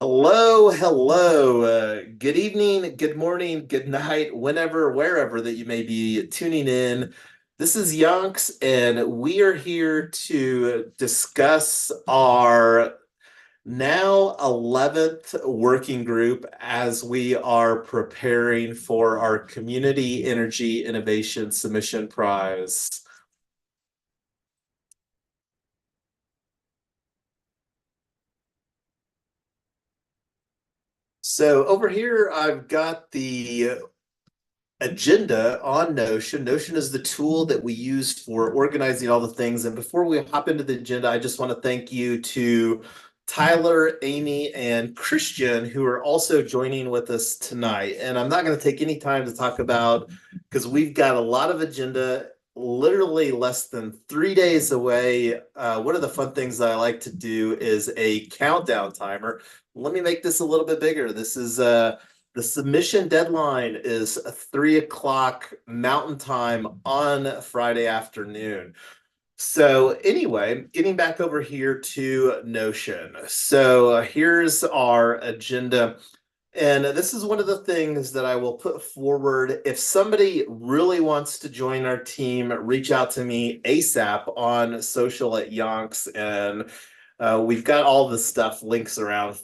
Hello, hello. Good evening, good morning, good night, whenever, wherever that you may be tuning in. This is Yonks, and we are here to discuss our now 11th working group as we are preparing for our Community Energy Innovation Submission Prize. So over here, I've got the agenda on Notion. Notion is the tool that we use for organizing all the things. And before we hop into the agenda, I just want to thank you to Tyler, Amy, and Christian, who are also joining with us tonight. And I'm not going to take any time to talk about, because we've got a lot of agenda, literally less than 3 days away. One of the fun things that I like to do is a countdown timer. Let me make this a little bit bigger. This is the submission deadline is 3 o'clock Mountain Time on Friday afternoon. So anyway, getting back over here to Notion. So here's our agenda. And this is one of the things that I will put forward. If somebody really wants to join our team, reach out to me ASAP on social at Yonks. And we've got all the stuff, links around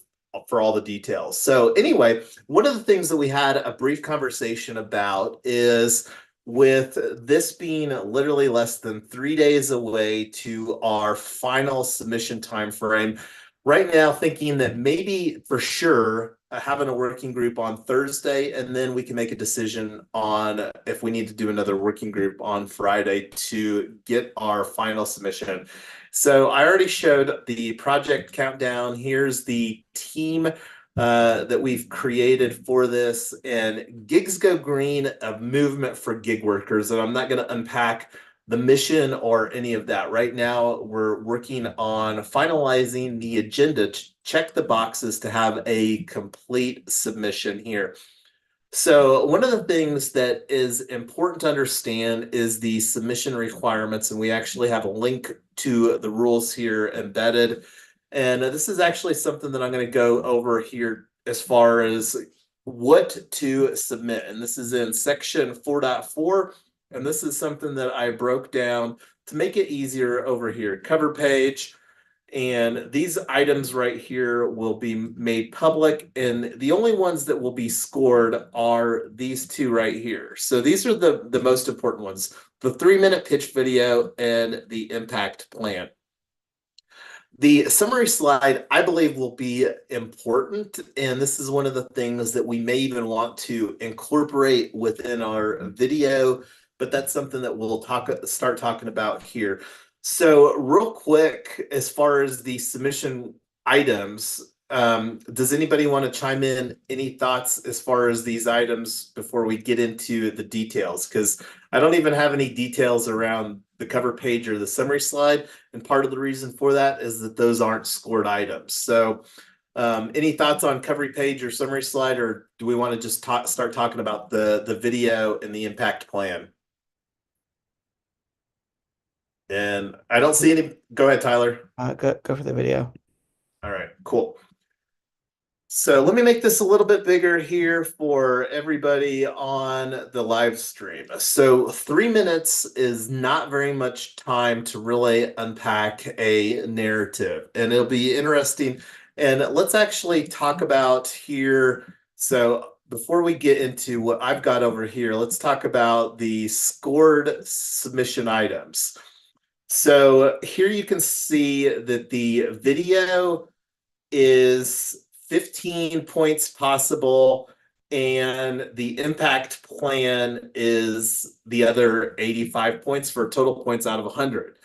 for all the details. So anyway, one of the things that we had a brief conversation about is with this being literally less than 3 days away to our final submission time frame, right now thinking that maybe for sure having a working group on Thursday, and then we can make a decision on if we need to do another working group on Friday to get our final submission. So I already showed the project countdown. Here's the team that we've created for this, and Gigs Go Green, a movement for gig workers. And I'm not going to unpack the mission or any of that. Right now, we're working on finalizing the agenda to check the boxes to have a complete submission here. So one of the things that is important to understand is the submission requirements, and we actually have a link to the rules here embedded. And this is actually something that I'm going to go over here as far as what to submit. And this is in section 4.4. And this is something that I broke down to make it easier over here. Cover page. And these items right here will be made public. And the only ones that will be scored are these two right here. So these are the most important ones. The 3-minute pitch video and the impact plan. The summary slide, I believe, will be important, and this is one of the things that we may even want to incorporate within our video, but that's something that we'll start talking about here. So real quick, as far as the submission items, does anybody want to chime in any thoughts as far as these items before we get into the details? Because I don't even have any details around the cover page or the summary slide. And part of the reason for that is that those aren't scored items. So any thoughts on cover page or summary slide, or do we want to just start talking about the video and the impact plan? And I don't see any. Go ahead, Tyler. Go for the video. All right, cool. So let me make this a little bit bigger here for everybody on the live stream. So 3 minutes is not very much time to really unpack a narrative, and it'll be interesting. And let's actually talk about here. So before we get into what I've got over here, let's talk about the scored submission items. So here you can see that the video is 15 points possible, and the impact plan is the other 85 points for total points out of 100.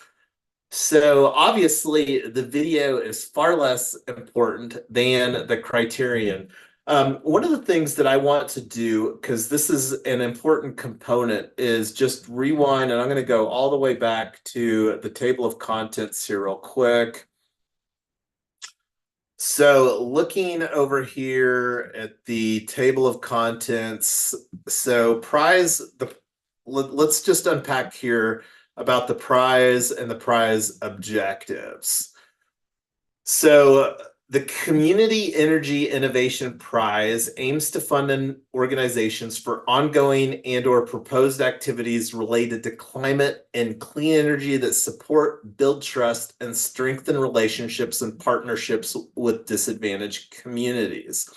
So obviously the video is far less important than the criterion. One of the things that I want to do, because this is an important component, is just rewind, and I'm going to go all the way back to the table of contents here real quick. So looking over here at the table of contents, so let's just unpack here about the prize and the prize objectives. So The Community Energy Innovation Prize aims to fund organizations for ongoing and/or proposed activities related to climate and clean energy that support, build trust, and strengthen relationships and partnerships with disadvantaged communities.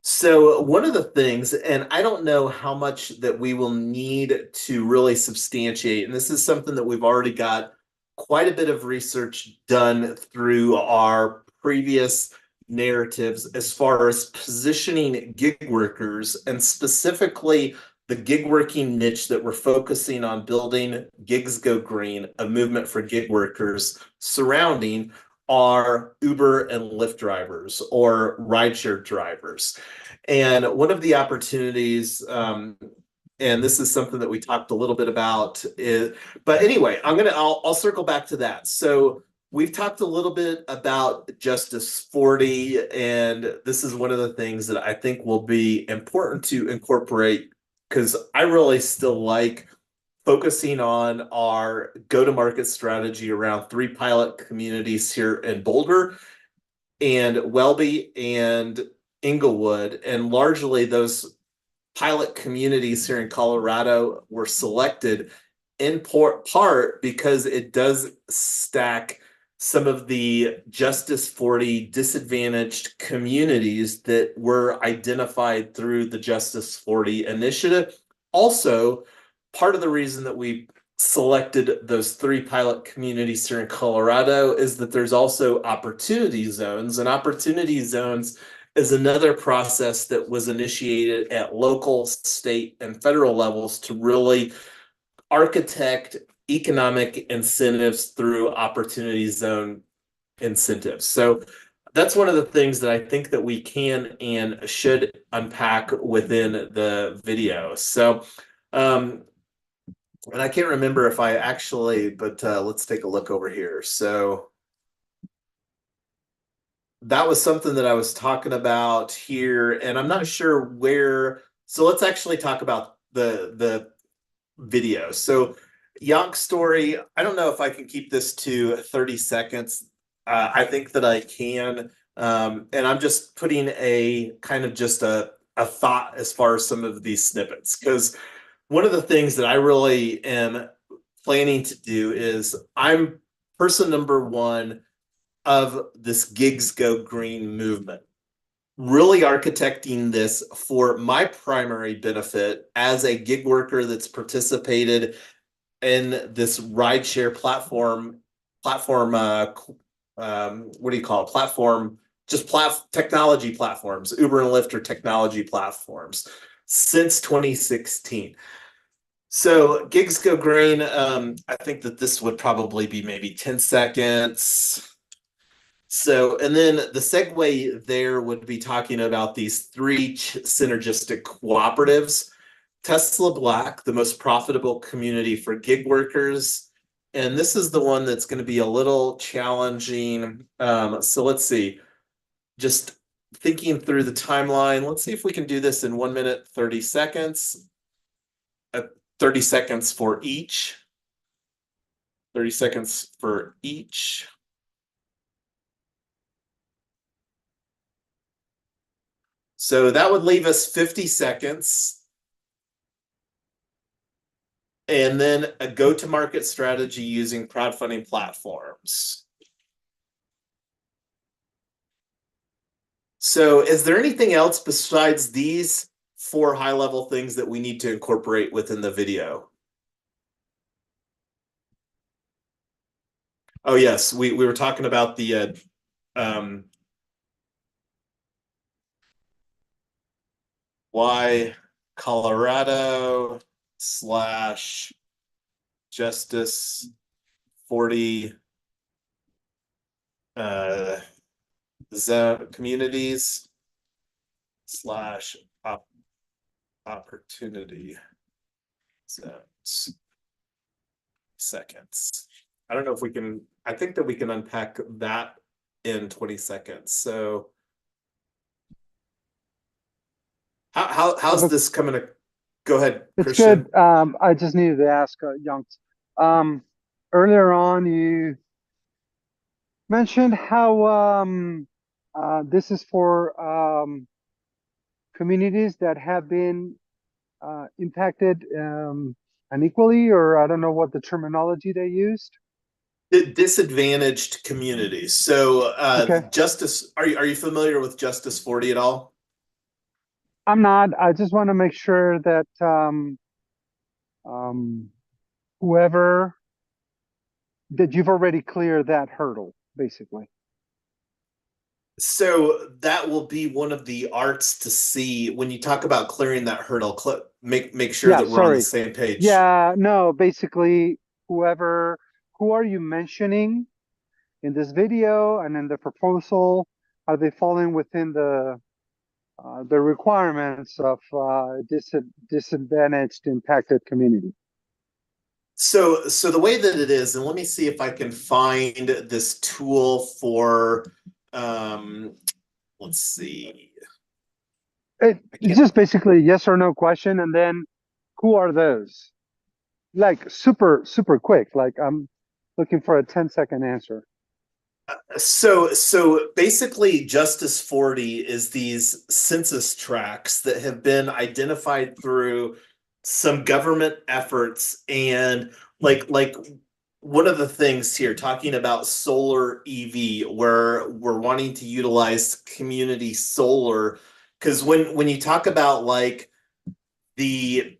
So one of the things, and I don't know how much that we will need to really substantiate, and this is something that we've already got quite a bit of research done through our previous narratives as far as positioning gig workers and specifically the gig working niche that we're focusing on building Gigs Go Green, a movement for gig workers surrounding are Uber and Lyft drivers or rideshare drivers. And one of the opportunities, and this is something that we talked a little bit about, but anyway, I'll circle back to that. So we've talked a little bit about Justice 40, and this is one of the things that I think will be important to incorporate because I really still like focusing on our go-to-market strategy around 3 pilot communities here in Boulder and Welby and Inglewood. And largely those pilot communities here in Colorado were selected in part because it does stack some of the Justice 40 disadvantaged communities that were identified through the Justice 40 initiative. Also, part of the reason that we selected those 3 pilot communities here in Colorado is that there's also opportunity zones, and opportunity zones is another process that was initiated at local, state, and federal levels to really architect economic incentives through opportunity zone incentives. So that's one of the things that I think that we can and should unpack within the video. So, and I can't remember if I actually, but let's take a look over here. So that was something that I was talking about here, and I'm not sure where. So let's actually talk about the video. So Yonk's story, I don't know if I can keep this to 30 seconds. I think that I can. And I'm just putting a kind of just a thought as far as some of these snippets, because one of the things that I really am planning to do is I'm person number 1 of this Gigs Go Green movement, really architecting this for my primary benefit as a gig worker that's participated in this rideshare platform, what do you call it? Technology platforms. Uber and Lyft are technology platforms since 2016. So Gigs Go Green, I think that this would probably be maybe 10 seconds. So, and then the segue there would be talking about these 3 synergistic cooperatives. Tesla Black, the most profitable community for gig workers. And this is the one that's going to be a little challenging. So let's see, just thinking through the timeline. Let's see if we can do this in 1 minute, 30 seconds. 30 seconds for each. 30 seconds for each. So that would leave us 50 seconds. And then a go-to-market strategy using crowdfunding platforms. So is there anything else besides these 4 high-level things that we need to incorporate within the video? Oh, yes, we were talking about the why Colorado / Justice 40 communities / opportunity zones. Seconds. I don't know if we can, I think that we can unpack that in 20 seconds. So how's this coming to go ahead, It's Christian? good. I just needed to ask Youngs. Earlier on, you mentioned how This is for communities that have been impacted unequally, or I don't know what the terminology they used. Disadvantaged communities. So, Okay, Justice, are you familiar with Justice 40 at all? I'm not. I just want to make sure that um, whoever that you've already cleared that hurdle, basically. So that will be one of the arts to see when you talk about clearing that hurdle. Make sure Yeah, that we're on the sorry. same page. Yeah, no, basically, whoever, who are you mentioning in this video and in the proposal? Are they falling within the requirements of disadvantaged impacted community? So the way that it is, and let me see if I can find this tool for, um, let's see. I It's can't. just basically a yes or no question, and then who are those? Like super quick. Like I'm looking for a 10-second answer. So basically, Justice 40 is these census tracts that have been identified through some government efforts, and like one of the things here talking about solar EV, where we're wanting to utilize community solar, because when you talk about like the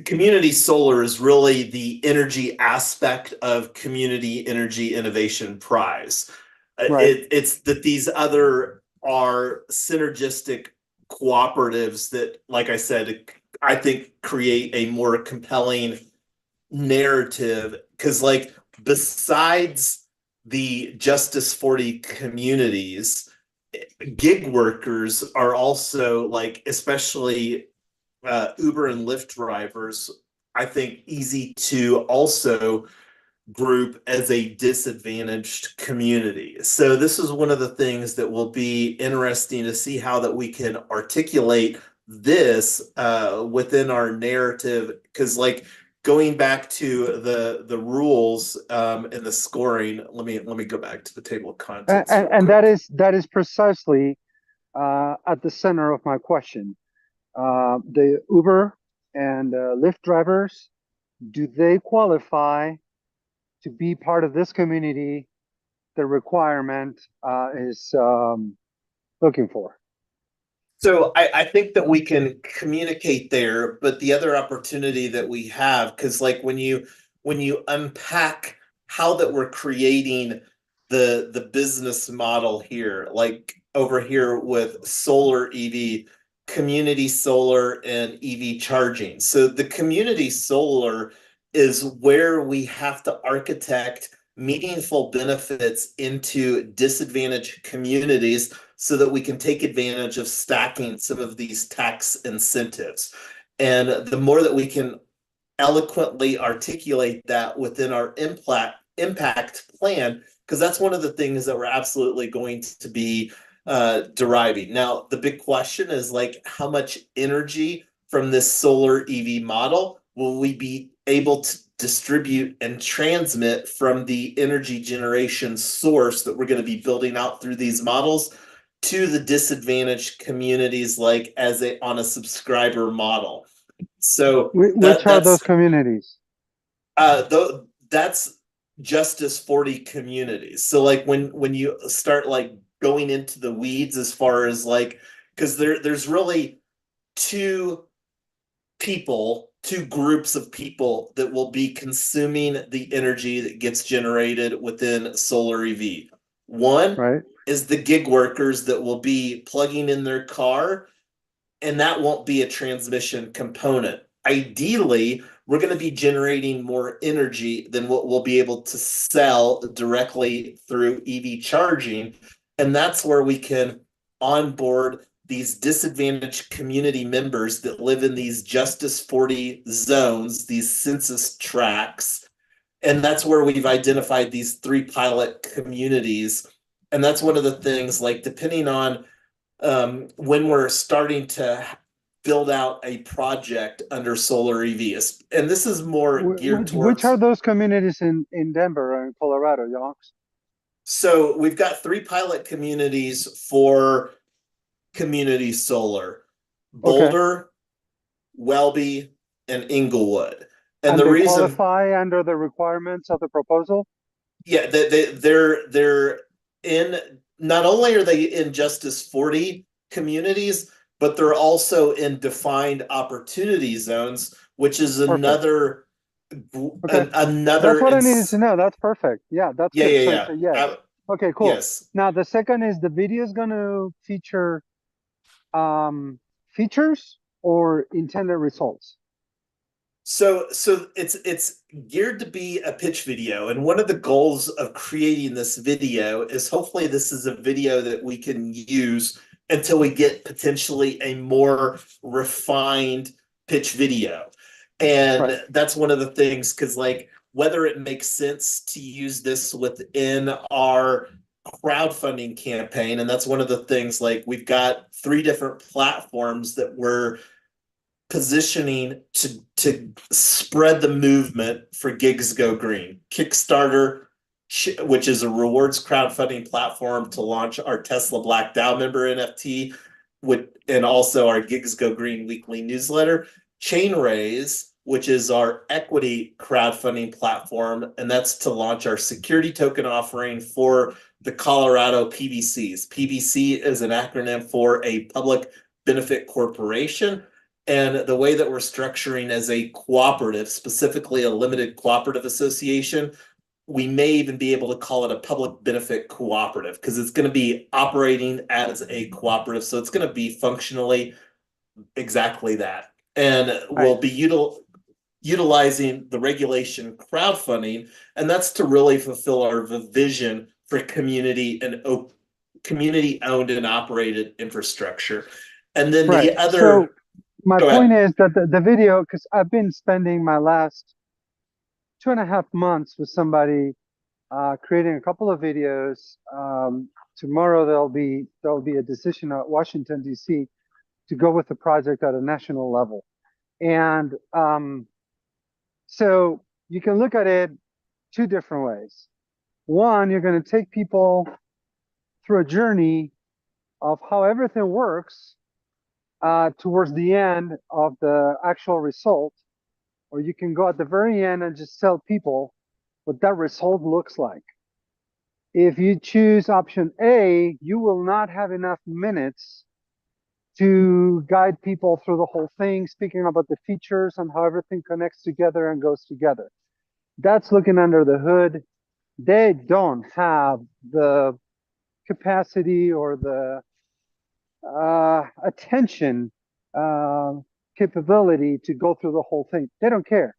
community solar is really the energy aspect of community energy innovation prize. Right. It's that these other are synergistic cooperatives that, like I said, I think create a more compelling narrative, because like besides the Justice 40 communities, gig workers are also like, especially Uber and Lyft drivers, I think easy to also group as a disadvantaged community. So this is one of the things that will be interesting to see how that we can articulate this within our narrative, because like going back to the rules and the scoring, let me go back to the table of contents real And quick. that is precisely at the center of my question. The Uber and Lyft drivers, do they qualify to be part of this community? The requirement is looking for. So I think that we can communicate there, but the other opportunity that we have, because like when you unpack how that we're creating the business model here, like over here with solar EV, community solar and EV charging. So the community solar is where we have to architect meaningful benefits into disadvantaged communities so that we can take advantage of stacking some of these tax incentives. And the more that we can eloquently articulate that within our impact plan, because that's one of the things that we're absolutely going to be deriving. Now, the big question is like, how much energy from this solar EV model will we be able to distribute and transmit from the energy generation source that we're going to be building out through these models to the disadvantaged communities, like as a on a subscriber model. So Which are those communities? that's Justice 40 communities. So like when you start like going into the weeds as far as like, because there's really two two groups of people that will be consuming the energy that gets generated within solar EV. One Right. is the gig workers that will be plugging in their car, and that won't be a transmission component. Ideally, we're going to be generating more energy than what we'll be able to sell directly through EV charging. And that's where we can onboard these disadvantaged community members that live in these Justice 40 zones, these census tracts. And that's where we've identified these three pilot communities. And that's one of the things, like, depending on when we're starting to build out a project under solar EVs. And this is more geared Which are towards, those communities in Denver and Colorado, Yonks? So we've got 3 pilot communities for community solar: Okay. Boulder, Welby, and Inglewood. And And the they reason, qualify under the requirements of the proposal? yeah, they're in, not only are they in Justice 40 communities, but they're also in defined opportunity zones, which is Perfect. another Okay. That's another what I needed to know. That's perfect. Yeah, that's yeah, good. yeah, So it's yeah. a yes. Okay, cool. Yes. Now the second is the video is going to feature features or intended results. So it's geared to be a pitch video, and one of the goals of creating this video is hopefully this is a video that we can use until we get potentially a more refined pitch video. Right. And that's one of the things, because like whether it makes sense to use this within our crowdfunding campaign, and that's one of the things, like we've got 3 different platforms that we're positioning to spread the movement for Gigs Go Green. Kickstarter, which is a rewards crowdfunding platform to launch our Tesla Black DAO member NFT, and also our Gigs Go Green weekly newsletter. Chainraise, which is our equity crowdfunding platform, and that's to launch our security token offering for the Colorado PBCs. PBC is an acronym for a public benefit corporation. And the way that we're structuring as a cooperative, specifically a limited cooperative association, we may even be able to call it a public benefit cooperative, because it's going to be operating as a cooperative. So it's going to be functionally exactly that. And Right. we'll be utilizing the regulation crowdfunding, and that's to really fulfill our vision for community owned and operated infrastructure. And then Right. the So other, my go point ahead. is that the video, because I've been spending my last 2.5 months with somebody creating a couple of videos. Tomorrow there'll be a decision at Washington D.C. to go with the project at a national level, and so you can look at it 2 different ways. One, you're going to take people through a journey of how everything works towards the end of the actual result, or you can go at the very end and just tell people what that result looks like. If you choose option A, you will not have enough minutes to guide people through the whole thing, speaking about the features and how everything connects together and goes together. That's looking under the hood. They don't have the capacity or the attention uh, capability to go through the whole thing. They don't care.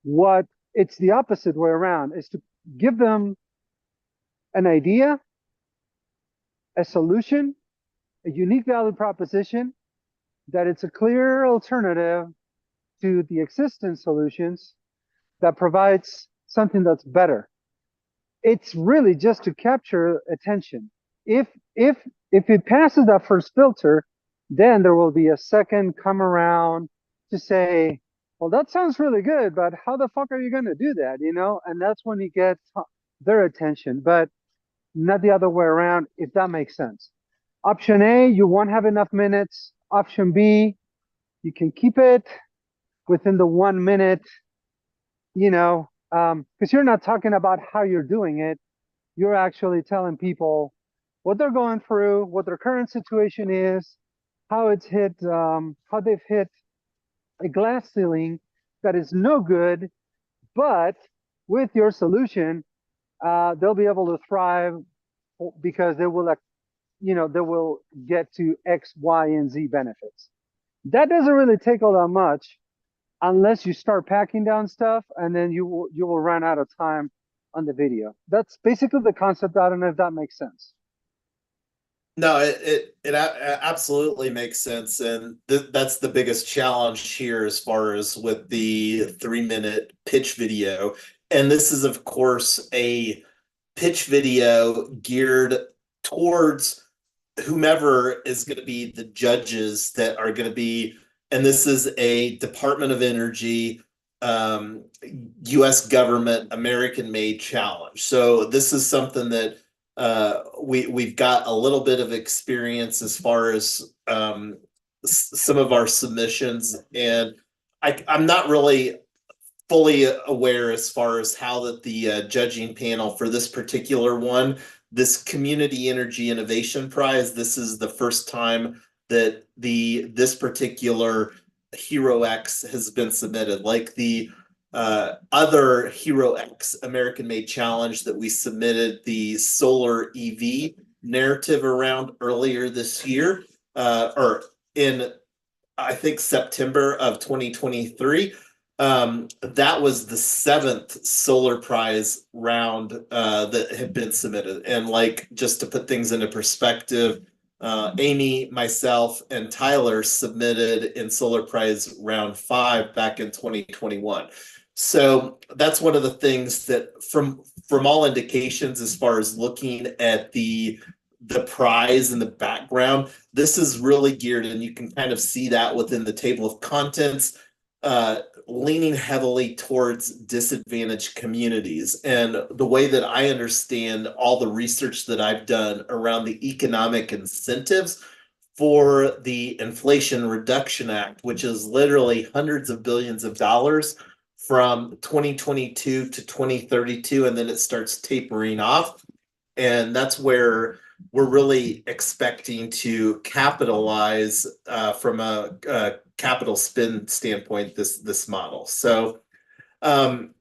What it's the opposite way around is to give them an idea, a solution, a unique value proposition, that it's a clear alternative to the existing solutions that provides something that's better. It's really just to capture attention. If if if it passes that first filter, then there will be a second come around to say, well, that sounds really good, but how the fuck are you going to do that? And that's when you get their attention, but not the other way around, if that makes sense. Option A, you won't have enough minutes. Option B, you can keep it within the 1 minute, because you're not talking about how you're doing it. You're actually telling people what they're going through, what their current situation is, how they've hit a glass ceiling that is no good, but with your solution, they'll be able to thrive because they will get to X, Y, and Z benefits. That doesn't really take all that much unless you start packing down stuff, and then you will run out of time on the video. That's basically the concept. I don't know if that makes sense. No, absolutely makes sense, and that's the biggest challenge here as far as with the 3-minute pitch video. And this is, of course, a pitch video geared towards whomever is going to be the judges that are going to be, and this is a Department of Energy, US government, American made challenge. So this is something that we've got a little bit of experience as far as some of our submissions, and I'm not really fully aware as far as how that the judging panel for this particular one, this Community Energy Innovation Prize, this is the first time that this particular HeroX has been submitted. Like the other HeroX American Made Challenge that we submitted the solar EV narrative around earlier this year, or in I think September of 2023. That was the 7th solar prize round that had been submitted. And like, just to put things into perspective, Amy, myself, and Tyler submitted in solar prize round 5 back in 2021. So that's one of the things that from all indications, as far as looking at the prize in the background, this is really geared, and you can kind of see that within the table of contents, leaning heavily towards disadvantaged communities. And the way that I understand all the research that I've done around the economic incentives for the Inflation Reduction Act, which is literally hundreds of billions of dollars from 2022 to 2032, and then it starts tapering off. And that's where we're really expecting to capitalize from a capital spend standpoint, this model. So, and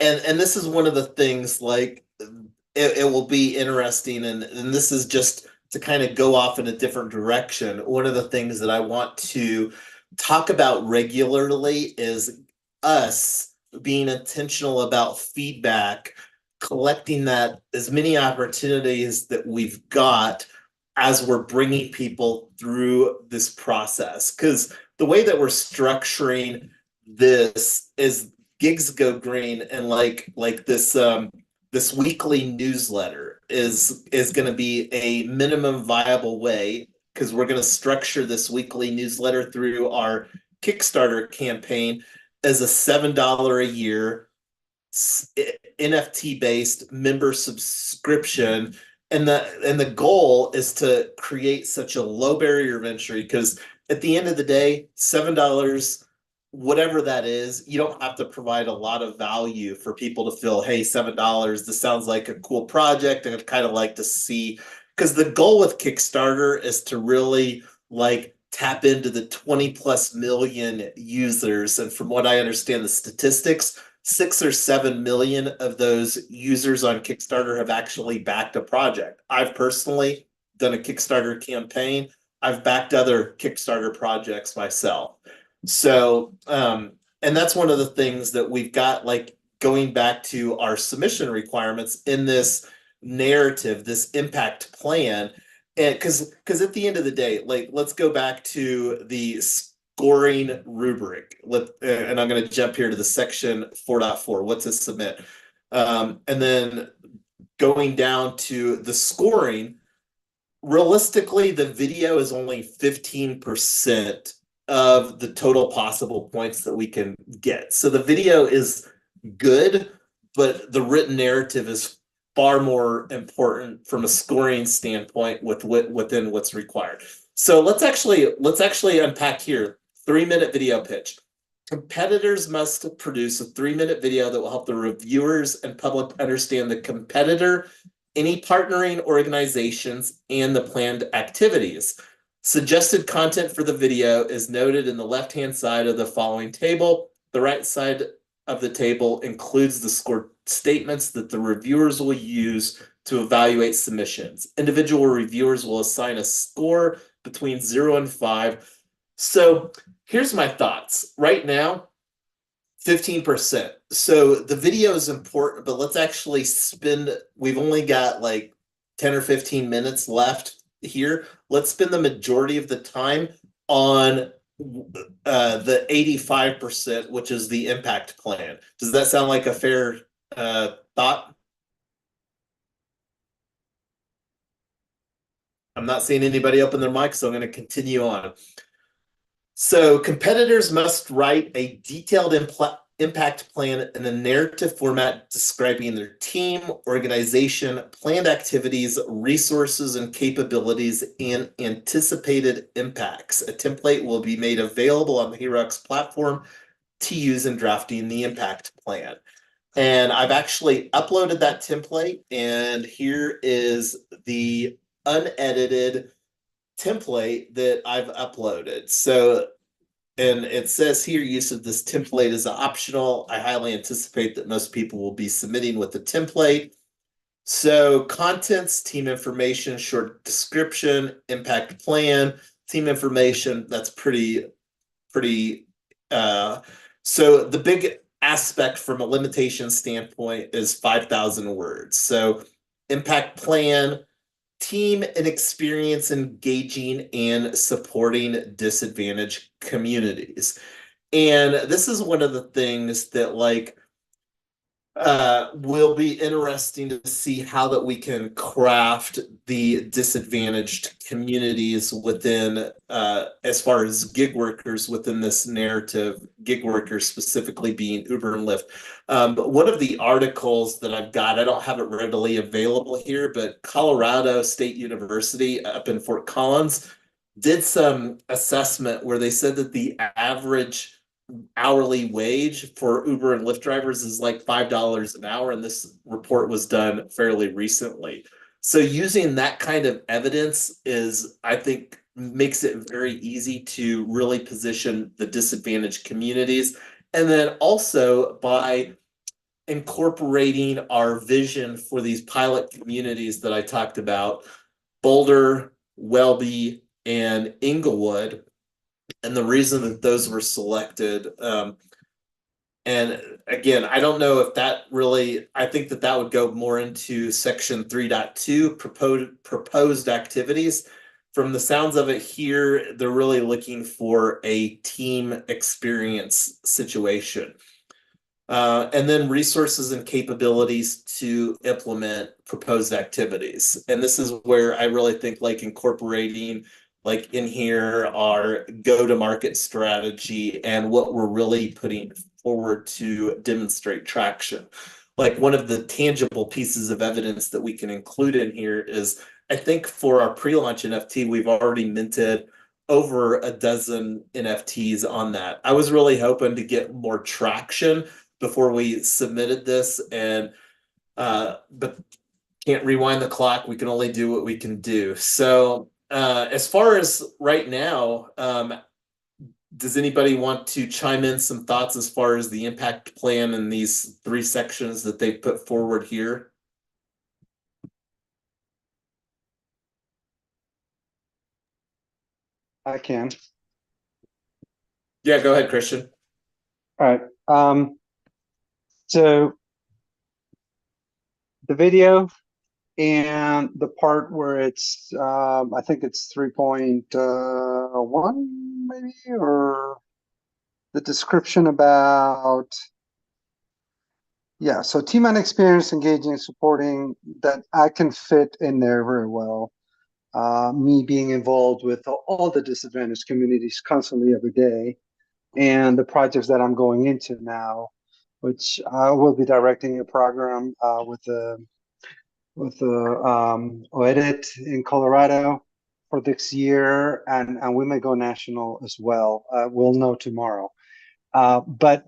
this is one of the things, like, it will be interesting, and this is just to kind of go off in a different direction. One of the things that I want to talk about regularly is us being intentional about feedback, collecting that as many opportunities that we've got as we're bringing people through this process. Because the way that we're structuring this is gigs go green, and like this this weekly newsletter is going to be a minimum viable way, because we're going to structure this weekly newsletter through our Kickstarter campaign as a $7 a year NFT based member subscription. And the goal is to create such a low barrier of entry, because at the end of the day, $7, whatever that is, you don't have to provide a lot of value for people to feel, hey, $7, this sounds like a cool project, and I'd kind of like to see, because the goal with Kickstarter is to really like tap into the 20 plus million users. And from what I understand, the statistics, 6 or 7 million of those users on Kickstarter have actually backed a project. I've personally done a Kickstarter campaign. I've backed other Kickstarter projects myself. So, and that's one of the things that we've got, like, going back to our submission requirements in this narrative, this impact plan. And because at the end of the day, like, let's go back to the scoring rubric. And I'm going to jump here to the section 4.4, what to submit. And then going down to the scoring, realistically, the video is only 15% of the total possible points that we can get. So the video is good, but the written narrative is far more important from a scoring standpoint within what's required. So let's actually unpack here. 3-minute video pitch. Competitors must produce a 3-minute video that will help the reviewers and public understand the competitor, any partnering organizations, and the planned activities. Suggested content for the video is noted in the left-hand side of the following table. The right side of the table includes the score statements that the reviewers will use to evaluate submissions. Individual reviewers will assign a score between 0 and 5. So here's my thoughts. Right now, 15%. So the video is important, but let's actually we've only got like 10 or 15 minutes left here. Let's spend the majority of the time on the 85%, which is the impact plan. Does that sound like a fair thought? I'm not seeing anybody open their mic, so I'm going to continue on. So competitors must write a detailed impact plan in a narrative format describing their team, organization, planned activities, resources and capabilities, and anticipated impacts. A template will be made available on the HeroX platform to use in drafting the impact plan. And I've actually uploaded that template, and here is the unedited template that I've uploaded. So, and it says here, use of this template is optional. I highly anticipate that most people will be submitting with the template. So contents, team information, short description, impact plan, team information, that's pretty, so the big aspect from a limitation standpoint is 5,000 words. So impact plan, team and experience engaging and supporting disadvantaged communities. And this is one of the things that will be interesting to see how that we can craft the disadvantaged communities within, as far as gig workers within this narrative, gig workers specifically being Uber and Lyft. But one of the articles that I've got, I don't have it readily available here, but Colorado State University up in Fort Collins did some assessment where they said that the average hourly wage for Uber and Lyft drivers is like $5 an hour, and this report was done fairly recently. So using that kind of evidence is, I think, makes it very easy to really position the disadvantaged communities. And then also by incorporating our vision for these pilot communities that I talked about, Boulder, Welby, and Inglewood, and the reason that those were selected. And again, I don't know if that really, I think that that would go more into section 3.2, proposed activities. From the sounds of it here, they're really looking for a team experience situation. And then resources and capabilities to implement proposed activities. And this is where I really think incorporating in here our go-to-market strategy and what we're really putting forward to demonstrate traction. One of the tangible pieces of evidence that we can include in here is, I think for our pre-launch NFT, we've already minted over a dozen NFTs on that. I was really hoping to get more traction before we submitted this, and but can't rewind the clock. We can only do what we can do. So as far as right now, does anybody want to chime in some thoughts as far as the impact plan and these 3 sections that they put forward here? I can. Yeah, go ahead, Christian. All right. So the video and the part where it's, I think it's 3.1 maybe, or the description about, yeah, so team and experience, engaging, supporting, that I can fit in there very well. Me being involved with all the disadvantaged communities constantly every day, and the projects that I'm going into now, which I will be directing a program with the OEDIT in Colorado for this year, and we may go national as well. We'll know tomorrow. But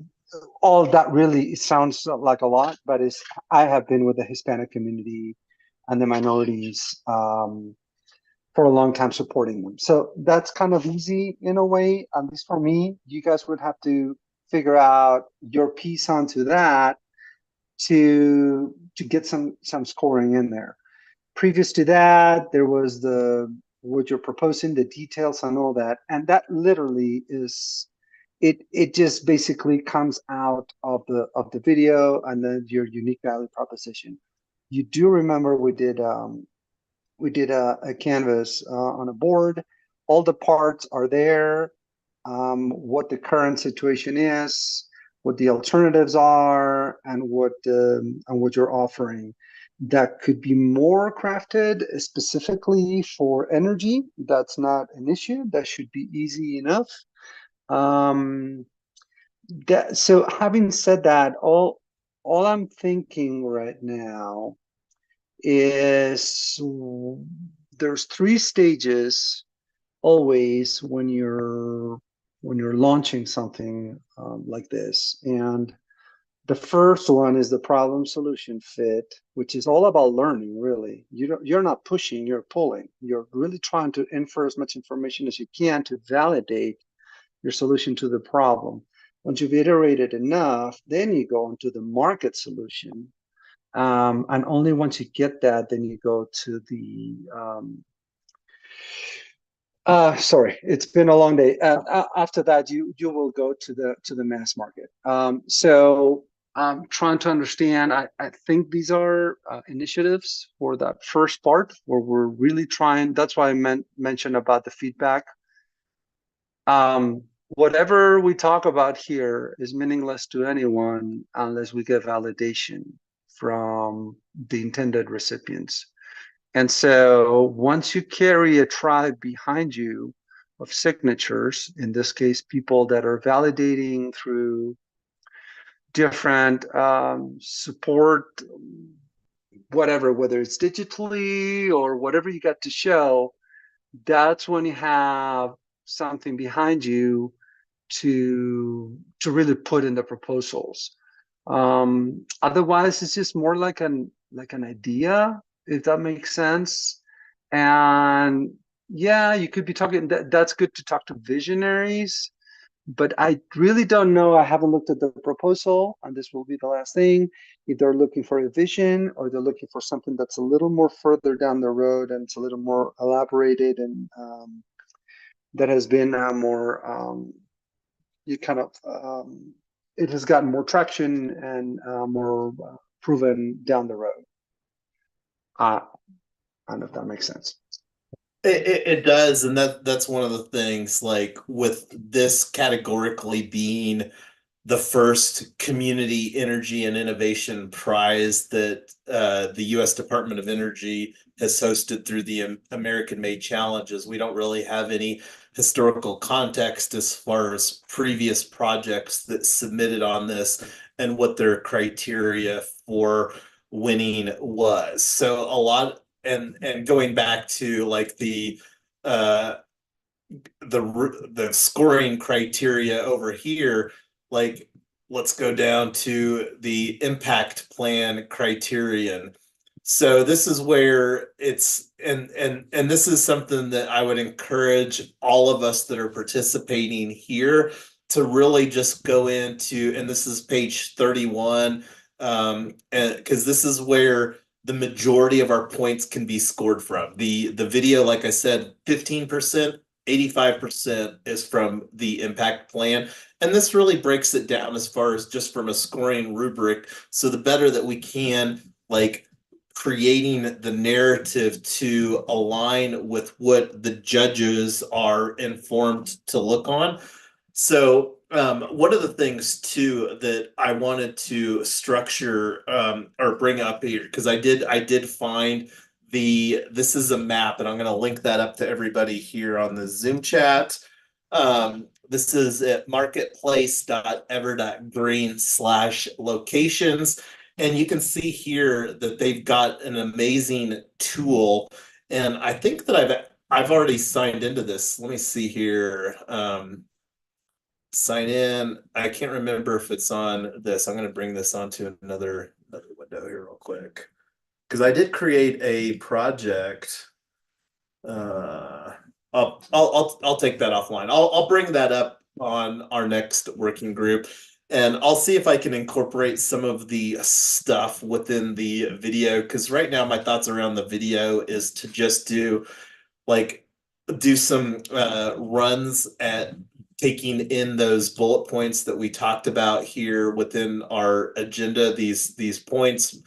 all of that really sounds like a lot, but I have been with the Hispanic community and the minorities for a long time, supporting them. So that's kind of easy in a way, at least for me. You guys would have to figure out your piece onto that to get some scoring in there. Previous to that, there was what you're proposing, the details and all that, and that literally is it just basically comes out of the video and then your unique value proposition. You do remember we did a canvas on a board. All the parts are there, what the current situation is, what the alternatives are, and what you're offering. That could be more crafted specifically for energy. That's not an issue. That should be easy enough. So having said that, all I'm thinking right now is there's three stages always when you're launching something like this. And the first one is the problem solution fit, which is all about learning, really. You're not pushing, you're pulling. You're really trying to infer as much information as you can to validate your solution to the problem. Once you've iterated enough, then you go into the market solution. And only once you get that, then you go to the sorry, it's been a long day. After that, you will go to the mass market. So I'm trying to understand. I think these are initiatives for that first part where we're really trying. That's why I mentioned about the feedback. Whatever we talk about here is meaningless to anyone unless we get validation from the intended recipients. And so once you carry a tribe behind you of signatures, in this case, people that are validating through different support, whatever, whether it's digitally or whatever you got to show, that's when you have something behind you to really put in the proposals. Otherwise, it's just more like an idea, if that makes sense. And yeah, you could be talking. That's good to talk to visionaries, but I really don't know. I haven't looked at the proposal, and this will be the last thing. If they're looking for a vision or they're looking for something that's a little more further down the road and it's a little more elaborated and that has been more you kind of it has gotten more traction and more proven down the road. I don't know if that makes sense. It does, and that's one of the things, like with this categorically being the first community energy and innovation prize that the U.S. Department of Energy has hosted through the American Made Challenges. We don't really have any historical context as far as previous projects that submitted on this and what their criteria for winning was. So a lot, and going back to like uh the scoring criteria over here, like let's go down to the impact plan criterion. So this is where it's and this is something that I would encourage all of us that are participating here to really just go into, and this is page 31, and because this is where the majority of our points can be scored from. The video, like I said, 15%, 85% is from the impact plan. And this really breaks it down as far as just from a scoring rubric. So the better that we can, like creating the narrative to align with what the judges are informed to look on. So one of the things too that I wanted to structure or bring up here, because I did find this is a map, and I'm going to link that up to everybody here on the Zoom chat. This is at marketplace.ever.green/locations. And you can see here that they've got an amazing tool. And I think that I've already signed into this. Let me see here. Sign in. I can't remember if it's on this. I'm going to bring this onto another window here real quick, because I did create a project. I'll take that offline. I'll bring that up on our next working group, and I'll see if I can incorporate some of the stuff within the video, because right now my thoughts around the video is to just do some runs at taking in those bullet points that we talked about here within our agenda, these points,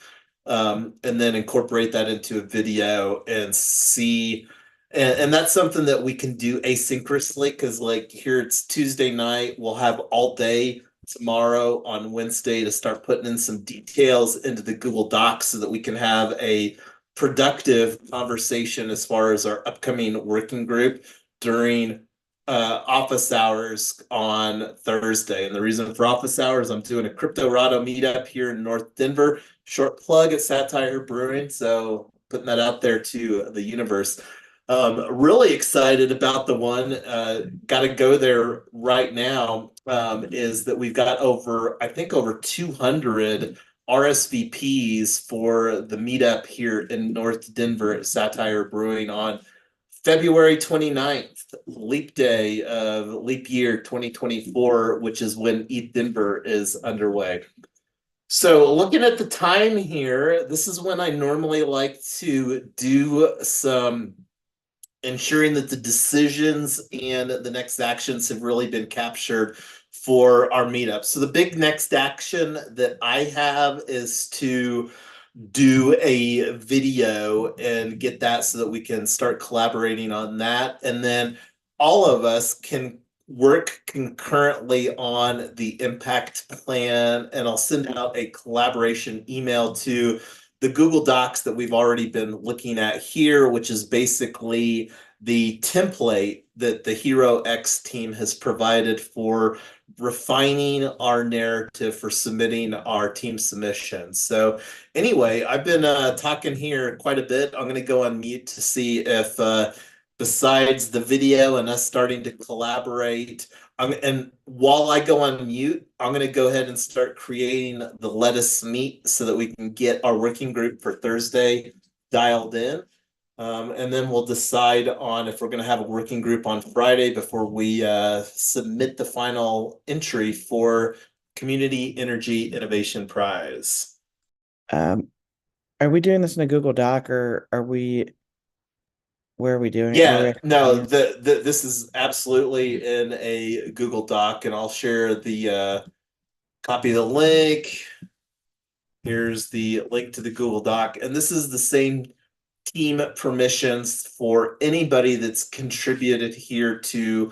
and then incorporate that into a video and see. And that's something that we can do asynchronously, because like here it's Tuesday night, we'll have all day tomorrow on Wednesday to start putting in some details into the Google Docs so that we can have a productive conversation as far as our upcoming working group during office hours on Thursday. And the reason for office hours, I'm doing a Cryptorado meetup here in North Denver. Short plug at Satire Brewing. So putting that out there to the universe. Really excited about the one. Got to go there right now. Is that we've got I think over 200 RSVPs for the meetup here in North Denver at Satire Brewing on February 29th, leap day of leap year 2024, which is when ETH Denver is underway. So looking at the time here, this is when I normally like to do some ensuring that the decisions and the next actions have really been captured for our meetup. So the big next action that I have is to do a video and get that so that we can start collaborating on that. And then all of us can work concurrently on the impact plan. And I'll send out a collaboration email to the Google Docs that we've already been looking at here, which is basically the template that the HeroX team has provided for refining our narrative for submitting our team submissions. So anyway, I've been talking here quite a bit. I'm going to go on mute to see if besides the video and us starting to collaborate, and while I go on mute, I'm going to go ahead and start creating the Let Us Meet so that we can get our working group for Thursday dialed in. And then we'll decide on if we're going to have a working group on Friday before we submit the final entry for Community Energy Innovation Prize. Are we doing this in a Google Doc or are we, where are we doing it? Yeah, no, this is absolutely in a Google Doc, and I'll share the copy of the link. Here's the link to the Google Doc, and this is the same team permissions for anybody that's contributed here to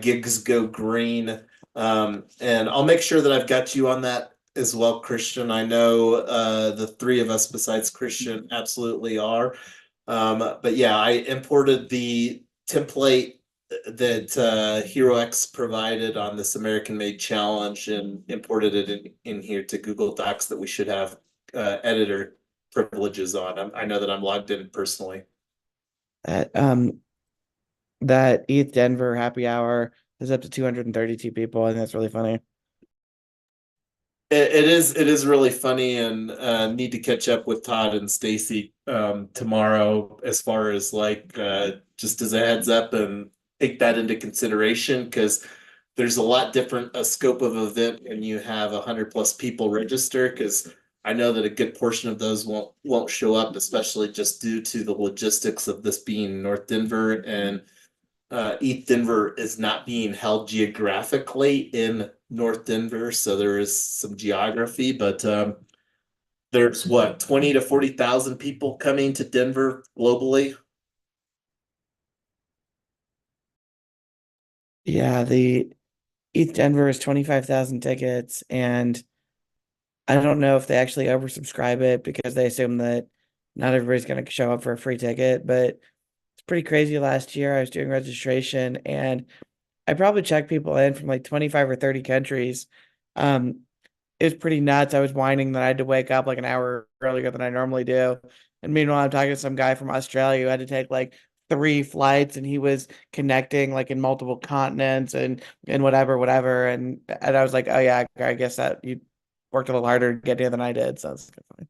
Gigs Go Green. And I'll make sure that I've got you on that as well, Christian. I know the three of us besides Christian absolutely are. But yeah, I imported the template that HeroX provided on this American Made Challenge and imported it in here to Google Docs that we should have editor privileges on. I know that I'm logged in personally. That ETH Denver happy hour is up to 232 people. I think that's really funny. It is really funny, and need to catch up with Todd and Stacy tomorrow as far as like just as a heads up and take that into consideration, because there's a lot different a scope of event and you have 100+ people register, because I know that a good portion of those won't show up, especially just due to the logistics of this being North Denver, and ETH Denver is not being held geographically in North Denver, so there is some geography, but there's what 20 to 40,000 people coming to Denver globally. Yeah, the ETH Denver is 25,000 tickets, and I don't know if they actually oversubscribe it because they assume that not everybody's going to show up for a free ticket, but it's pretty crazy. Last year I was doing registration and I probably checked people in from like 25 or 30 countries. It was pretty nuts. I was whining that I had to wake up like an hour earlier than I normally do. And meanwhile, I'm talking to some guy from Australia who had to take like 3 flights and he was connecting like in multiple continents and whatever. And I was like, oh yeah, I guess that you worked a little harder to get here than I did. So it's fine.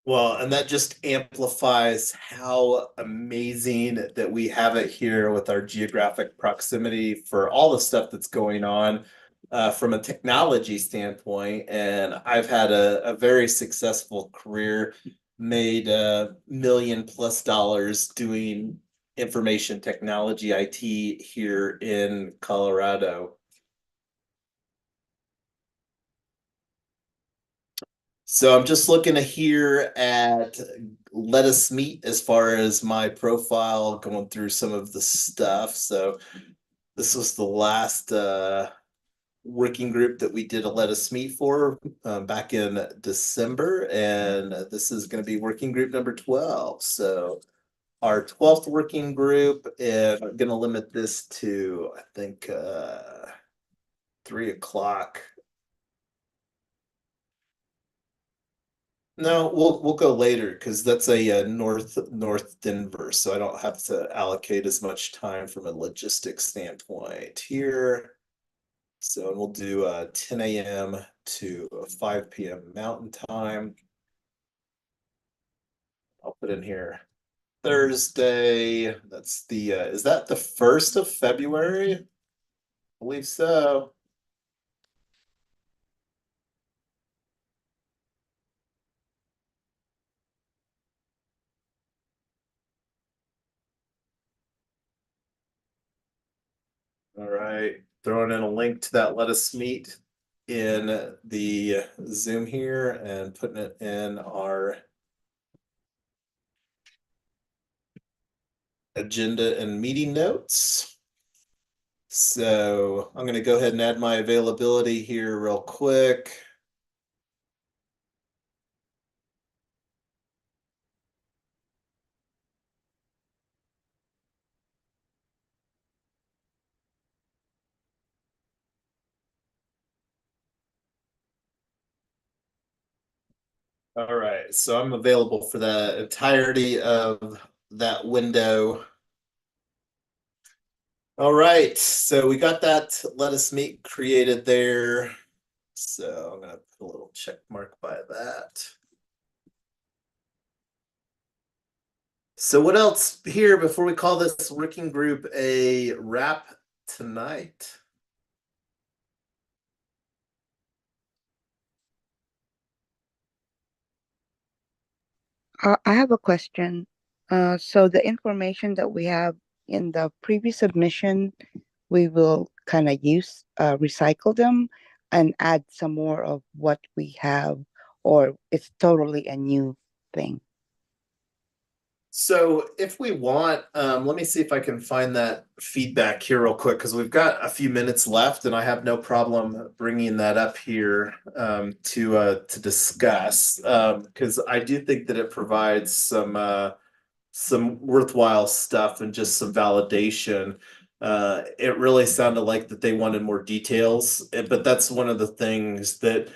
Well, and that just amplifies how amazing that we have it here with our geographic proximity for all the stuff that's going on from a technology standpoint. And I've had a very successful career, made $1 million+ doing information technology IT here in Colorado. So I'm just looking here at Let Us Meet as far as my profile, going through some of the stuff. So this was the last working group that we did a Let Us Meet for back in December, and this is going to be working group number 12. So our 12th working group, and I'm gonna limit this to, I think, 3 o'clock. No, we'll go later because that's a North Denver, so I don't have to allocate as much time from a logistics standpoint here. So we'll do 10 a.m. to 5 p.m. Mountain Time. I'll put in here Thursday. That's the is that the 1st of February? I believe so. All right, throwing in a link to that Let Us Meet in the Zoom here and putting it in our agenda and meeting notes. So I'm going to go ahead and add my availability here real quick. All right, so I'm available for the entirety of that window. All right, so we got that Let Us Meet created there. So I'm gonna put a little check mark by that. So what else here before we call this working group a wrap tonight? I have a question. So the information that we have in the previous submission, we will kind of recycle them and add some more of what we have, or it's totally a new thing. So if we want, let me see if I can find that feedback here real quick because we've got a few minutes left, and I have no problem bringing that up here to discuss because I do think that it provides some worthwhile stuff and just some validation. It really sounded like that they wanted more details, but that's one of the things that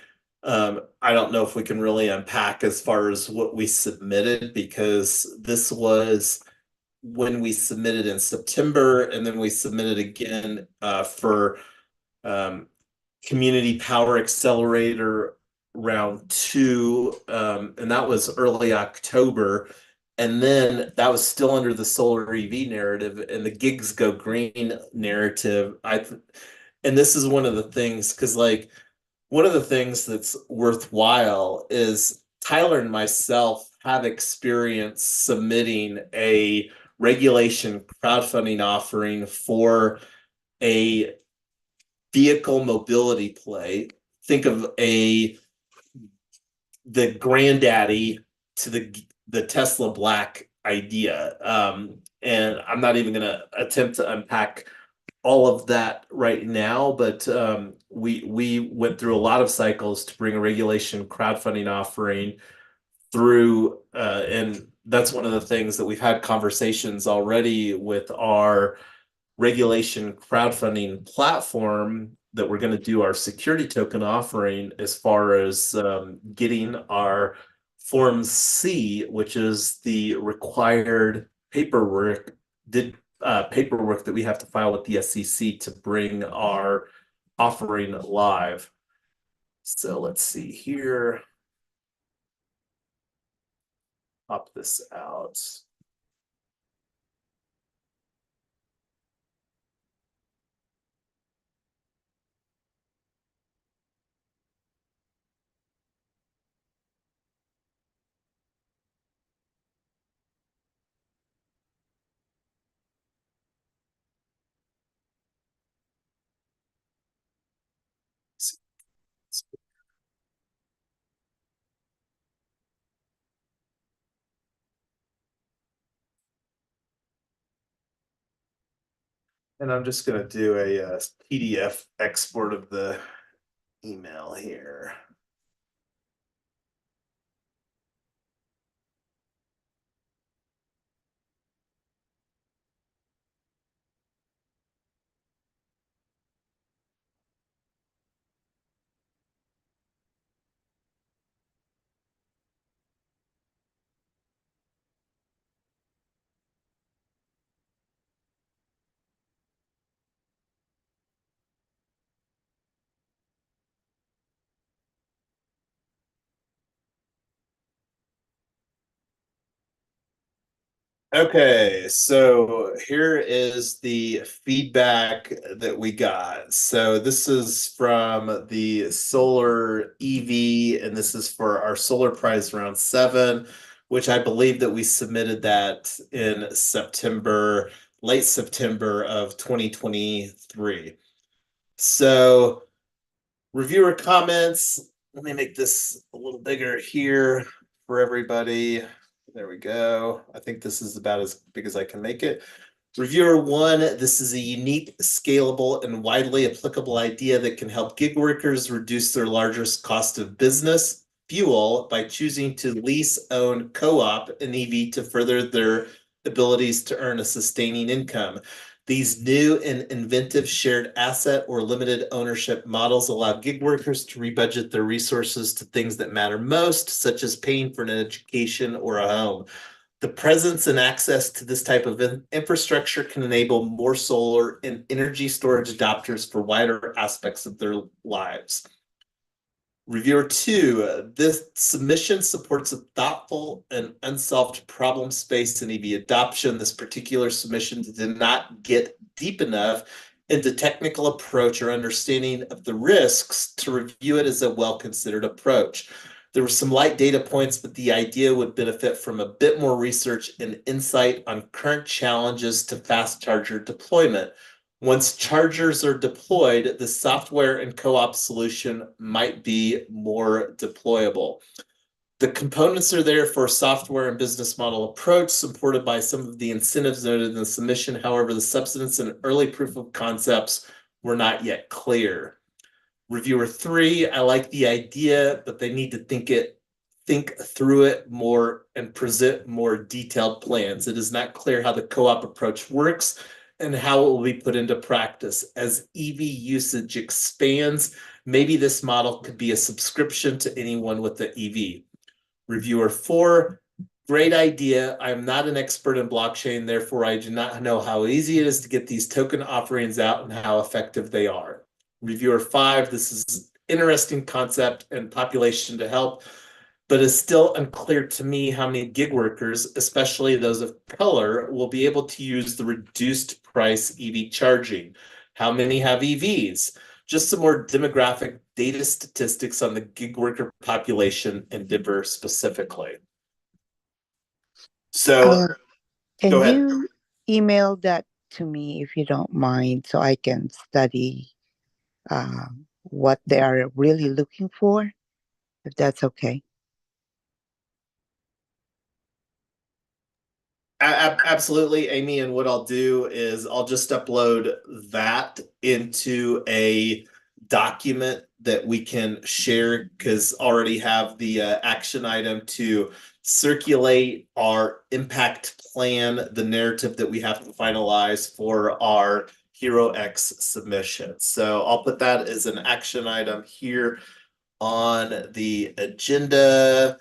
I don't know if we can really unpack as far as what we submitted, because this was when we submitted in September, and then we submitted again for Community Power Accelerator round 2, and that was early October. And then that was still under the solar EV narrative and the gigs go green narrative. And this is one of the things, because like one of the things that's worthwhile is Tyler and myself have experience submitting a regulation crowdfunding offering for a vehicle mobility play. Think of the granddaddy to the Tesla Black idea. And I'm not even going to attempt to unpack all of that right now, but we went through a lot of cycles to bring a regulation crowdfunding offering through, and that's one of the things that we've had conversations already with our regulation crowdfunding platform that we're going to do our security token offering, as far as getting our Form C, which is the required paperwork that we have to file with the SEC to bring our offering live. So let's see here. Pop this out. And I'm just going to do a PDF export of the email here. Okay, so here is the feedback that we got. So this is from the solar EV, and this is for our solar prize round 7, which I believe that we submitted that in September, late September of 2023. So reviewer comments, let me make this a little bigger here for everybody. There we go. I think this is about as big as I can make it. Reviewer 1, this is a unique, scalable, and widely applicable idea that can help gig workers reduce their largest cost of business, fuel, by choosing to lease, own, co-op an EV to further their abilities to earn a sustaining income. These new and inventive shared asset or limited ownership models allow gig workers to rebudget their resources to things that matter most, such as paying for an education or a home. The presence and access to this type of infrastructure can enable more solar and energy storage adopters for wider aspects of their lives. Reviewer 2, this submission supports a thoughtful and unsolved problem space in EV adoption. This particular submission did not get deep enough into technical approach or understanding of the risks to review it as a well-considered approach. There were some light data points, but the idea would benefit from a bit more research and insight on current challenges to fast charger deployment. Once chargers are deployed, the software and co-op solution might be more deployable. The components are there for a software and business model approach, supported by some of the incentives noted in the submission. However, the substance and early proof of concepts were not yet clear. Reviewer 3, I like the idea, but they need to think through it more and present more detailed plans. It is not clear how the co-op approach works and how it will be put into practice. As EV usage expands, maybe this model could be a subscription to anyone with the EV. Reviewer 4, great idea. I'm not an expert in blockchain, therefore I do not know how easy it is to get these token offerings out and how effective they are. Reviewer 5, this is interesting concept and population to help, but it's still unclear to me how many gig workers, especially those of color, will be able to use the reduced price EV charging. How many have EVs? Just some more demographic data statistics on the gig worker population in Denver specifically. So Can go ahead. you email that to me if you don't mind, so I can study what they are really looking for, if that's okay? Absolutely, Amy. And what I'll do is I'll just upload that into a document that we can share, because already have the action item to circulate our impact plan, the narrative that we have to finalize for our HeroX submission. So I'll put that as an action item here on the agenda.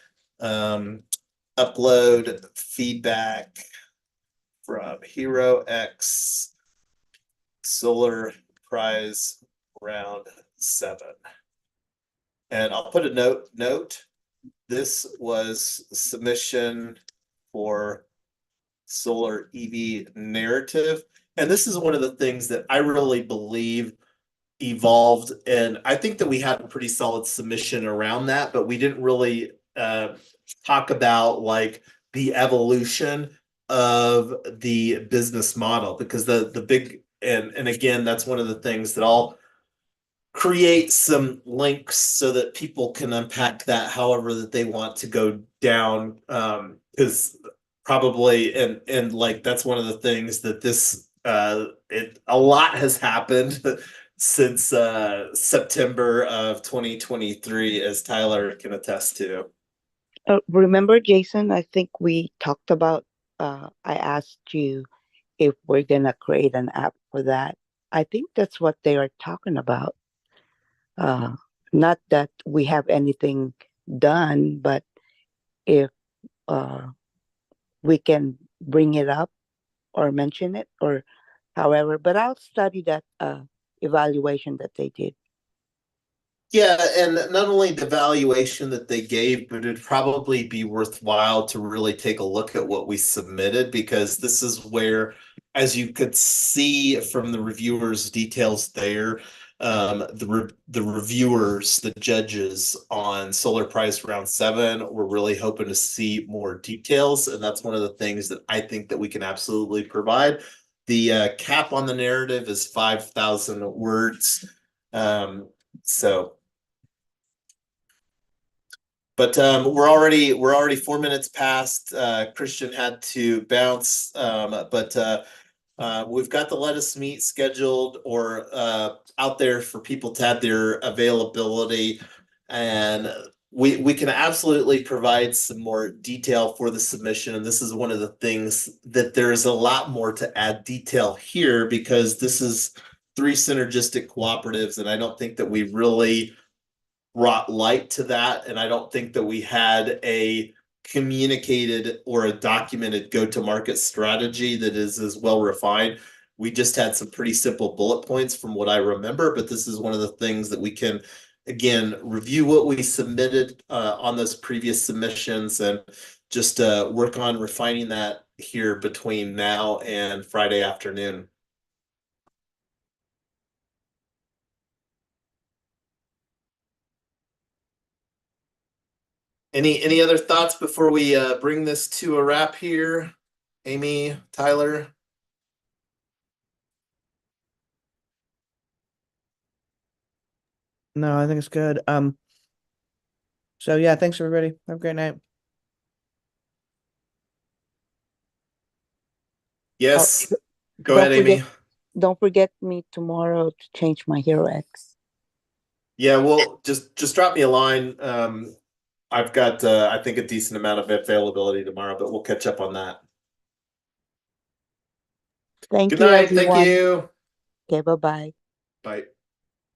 Upload feedback from HeroX Solar Prize Round 7. And I'll put a note. This was submission for solar EV narrative. And this is one of the things that I really believe evolved. And I think that we had a pretty solid submission around that, but we didn't really talk about like the evolution of the business model, because the big and again, that's one of the things that I'll create some links so that people can unpack that however that they want to go down, because probably and like that's one of the things that this a lot has happened since September of 2023, as Tyler can attest to. Remember, Jason, I think we talked about, I asked you if we're going to create an app for that. I think that's what they are talking about. Not that we have anything done, but if we can bring it up or mention it or however, but I'll study that evaluation that they did. Yeah, and not only the valuation that they gave, but it'd probably be worthwhile to really take a look at what we submitted, because this is where, as you could see from the reviewers' details there, the reviewers, the judges on Solar Price Round 7 were really hoping to see more details, and that's one of the things that I think that we can absolutely provide. The cap on the narrative is 5,000 words. So, but we're already 4 minutes past. Christian had to bounce, but we've got the Let Us Meet scheduled or out there for people to have their availability, and we can absolutely provide some more detail for the submission. And this is one of the things that there's a lot more to add detail here, because this is 3 synergistic cooperatives, and I don't think that we really brought light to that, and I don't think that we had a communicated or a documented go-to-market strategy that is as well refined. We just had some pretty simple bullet points from what I remember, but this is one of the things that we can, again, review what we submitted on those previous submissions, and just work on refining that here between now and Friday afternoon. Any other thoughts before we bring this to a wrap here? Amy, Tyler? No, I think it's good. So yeah, thanks everybody. Have a great night. Yes. Go don't ahead, Amy. Don't forget me tomorrow to change my HeroX. Yeah, well, just drop me a line. I've got I think a decent amount of availability tomorrow, but we'll catch up on that. Thank Good you, night. Thank everyone. you. Okay, bye-bye. Bye.